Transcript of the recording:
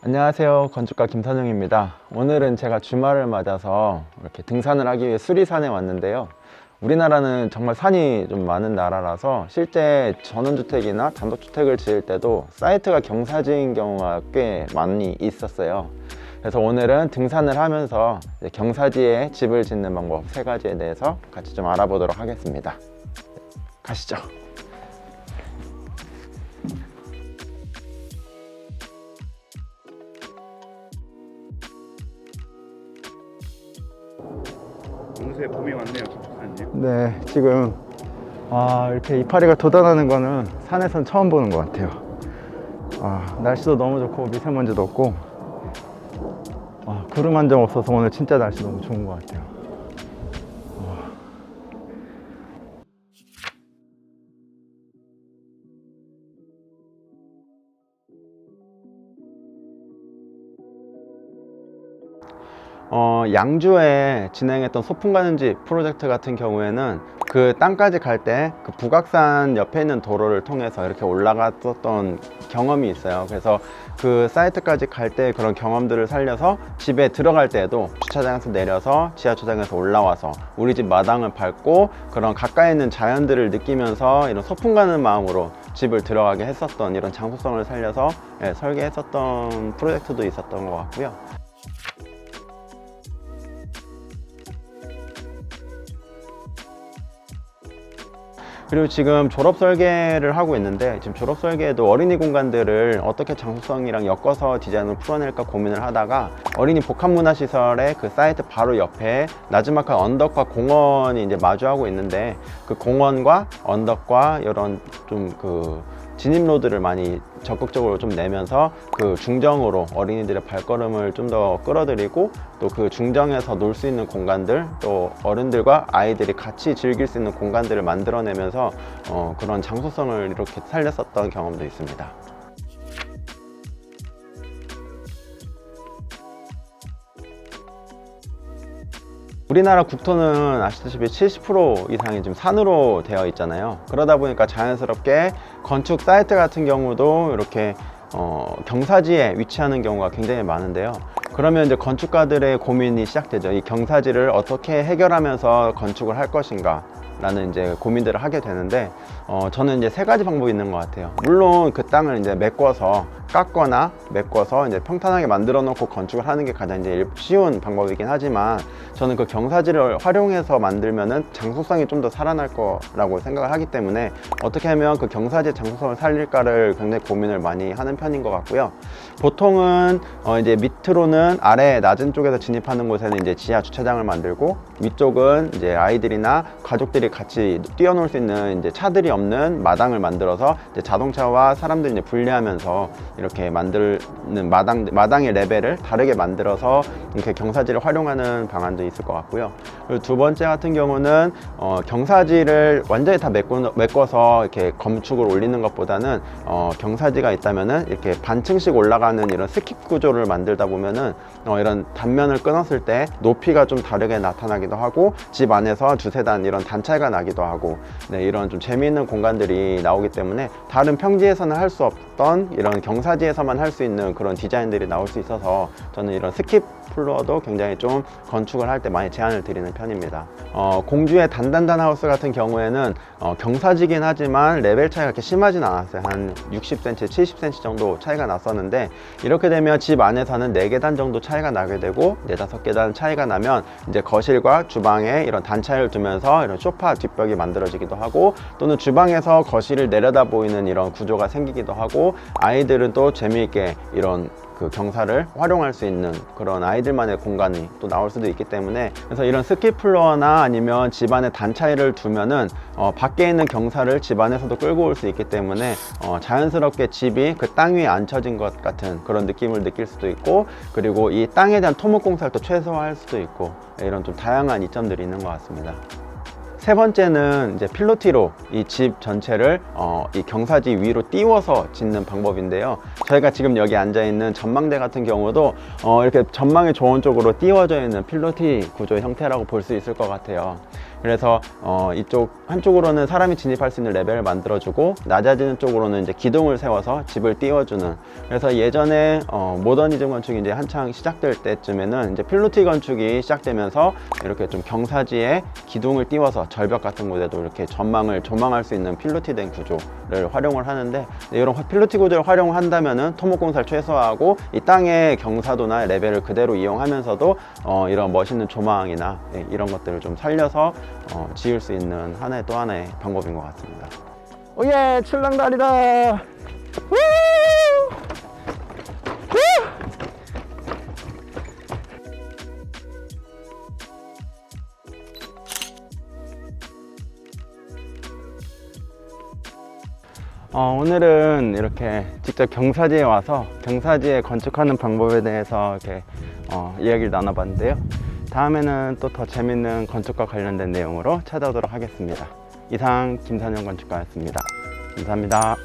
안녕하세요, 건축가 김선영입니다. 오늘은 제가 주말을 맞아서 이렇게 등산을 하기 위해 수리산에 왔는데요. 우리나라는 정말 산이 좀 많은 나라라서 실제 전원주택이나 단독주택을 지을 때도 사이트가 경사지인 경우가 꽤 많이 있었어요. 그래서 오늘은 등산을 하면서 경사지에 집을 짓는 방법 3가지에 대해서 같이 좀 알아보도록 하겠습니다. 가시죠. 공수에 봄이 왔네요, 김박사님. 네, 지금 이렇게 이파리가 돋아나는 거는 산에선 처음 보는 것 같아요. 날씨도 너무 좋고 미세먼지도 없고 구름 한 점 없어서 오늘 진짜 날씨 너무 좋은 것 같아요. 양주에 진행했던 소풍 가는 집 프로젝트 같은 경우에는 그 땅까지 갈 때 그 북악산 옆에 있는 도로를 통해서 이렇게 올라갔었던 경험이 있어요. 그래서 그 사이트까지 갈 때 그런 경험들을 살려서 집에 들어갈 때도 주차장에서 내려서 지하주차장에서 올라와서 우리 집 마당을 밟고 그런 가까이 있는 자연들을 느끼면서 이런 소풍 가는 마음으로 집을 들어가게 했었던 이런 장소성을 살려서 설계했었던 프로젝트도 있었던 것 같고요. 그리고 지금 졸업 설계를 하고 있는데, 지금 졸업 설계에도 어린이 공간들을 어떻게 장소성이랑 엮어서 디자인을 풀어낼까 고민을 하다가 어린이 복합문화시설의 그 사이트 바로 옆에 나즈마카 언덕과 공원이 이제 마주하고 있는데, 그 공원과 언덕과 이런 좀 진입로드를 많이 적극적으로 좀 내면서 그 중정으로 어린이들의 발걸음을 좀 더 끌어들이고, 또 그 중정에서 놀 수 있는 공간들, 또 어른들과 아이들이 같이 즐길 수 있는 공간들을 만들어내면서 그런 장소성을 이렇게 살렸었던 경험도 있습니다. 우리나라 국토는 아시다시피 70% 이상이 지금 산으로 되어 있잖아요. 그러다 보니까 자연스럽게 건축 사이트 같은 경우도 이렇게 경사지에 위치하는 경우가 굉장히 많은데요. 그러면 이제 건축가들의 고민이 시작되죠. 이 경사지를 어떻게 해결하면서 건축을 할 것인가 라는 이제 고민들을 하게 되는데, 저는 이제 3가지 방법이 있는 것 같아요. 물론 그 땅을 이제 메꿔서 깎거나 메꿔서 이제 평탄하게 만들어 놓고 건축을 하는 게 가장 이제 쉬운 방법이긴 하지만, 저는 그 경사지를 활용해서 만들면은 장소성이 좀 더 살아날 거라고 생각을 하기 때문에 어떻게 하면 그 경사지의 장소성을 살릴까를 굉장히 고민을 많이 하는 편인 것 같고요. 보통은 이제 밑으로는 아래 낮은 쪽에서 진입하는 곳에는 이제 지하 주차장을 만들고, 위쪽은 이제 아이들이나 가족들이 같이 뛰어놀 수 있는 이제 차들이 없는 마당을 만들어서 이제 자동차와 사람들이 이제 분리하면서 이렇게 만드는 마당의 레벨을 다르게 만들어서 이렇게 경사지를 활용하는 방안도 있을 것 같고요. 그리고 2번째 같은 경우는 경사지를 완전히 다 메꿔서 이렇게 건축을 올리는 것보다는 경사지가 있다면은 이렇게 반층씩 올라가는 이런 스킵 구조를 만들다 보면은 이런 단면을 끊었을 때 높이가 좀 다르게 나타나기도 하고, 집 안에서 2~3단 이런 단차가 나기도 하고, 이런 좀 재미있는 공간들이 나오기 때문에 다른 평지에서는 할 수 없던 이런 경사지에서만 할 수 있는 그런 디자인들이 나올 수 있어서, 저는 이런 스킵 플로어도 굉장히 좀 건축을 할 때 많이 제안을 드리는 편입니다. 공주의 단단단 하우스 같은 경우에는 경사지긴 하지만 레벨 차이가 그렇게 심하진 않았어요. 한 60cm, 70cm 정도 차이가 났었는데, 이렇게 되면 집 안에서는 4계단 정도 차이가 나게 되고, 4~5계단 차이가 나면 이제 거실과 주방에 이런 단차를 두면서 이런 소파 뒷벽이 만들어지기도 하고, 또는 주방에서 거실을 내려다 보이는 이런 구조가 생기기도 하고, 아이들은 또 재미있게 이런 그 경사를 활용할 수 있는 그런 아이들만의 공간이 또 나올 수도 있기 때문에, 그래서 이런 스킵 플로어나 아니면 집안에 단차를 두면은 밖에 있는 경사를 집 안에서도 끌고 올 수 있기 때문에 자연스럽게 집이 그 땅 위에 앉혀진 것 같은 그런 느낌을 느낄 수도 있고, 그리고 이 땅에 대한 토목 공사를 또 최소화할 수도 있고, 이런 좀 다양한 이점들이 있는 것 같습니다. 3번째는 이제 필로티로 이 집 전체를 이 경사지 위로 띄워서 짓는 방법인데요. 저희가 지금 여기 앉아 있는 전망대 같은 경우도 이렇게 전망이 좋은 쪽으로 띄워져 있는 필로티 구조의 형태라고 볼 수 있을 것 같아요. 그래서 이쪽 한쪽으로는 사람이 진입할 수 있는 레벨을 만들어주고 낮아지는 쪽으로는 이제 기둥을 세워서 집을 띄워주는. 그래서 예전에 모더니즘 건축이 이제 한창 시작될 때쯤에는 이제 필로티 건축이 시작되면서 이렇게 좀 경사지에 기둥을 띄워서 절벽 같은 곳에도 이렇게 전망을 조망할 수 있는 필로티된 구조를 활용을 하는데, 이런 필로티 구조를 활용한다면은 토목공사를 최소화하고 이 땅의 경사도나 레벨을 그대로 이용하면서도 이런 멋있는 조망이나 이런 것들을 좀 살려서 지을 수 있는 또 하나의 방법인 것 같습니다. 오예, 출렁다리다. 오늘은 이렇게 직접 경사지에 와서 경사지에 건축하는 방법에 대해서 이렇게 이야기를 나눠봤는데요. 다음에는 또 더 재밌는 건축과 관련된 내용으로 찾아오도록 하겠습니다. 이상 김산영 건축가였습니다. 감사합니다.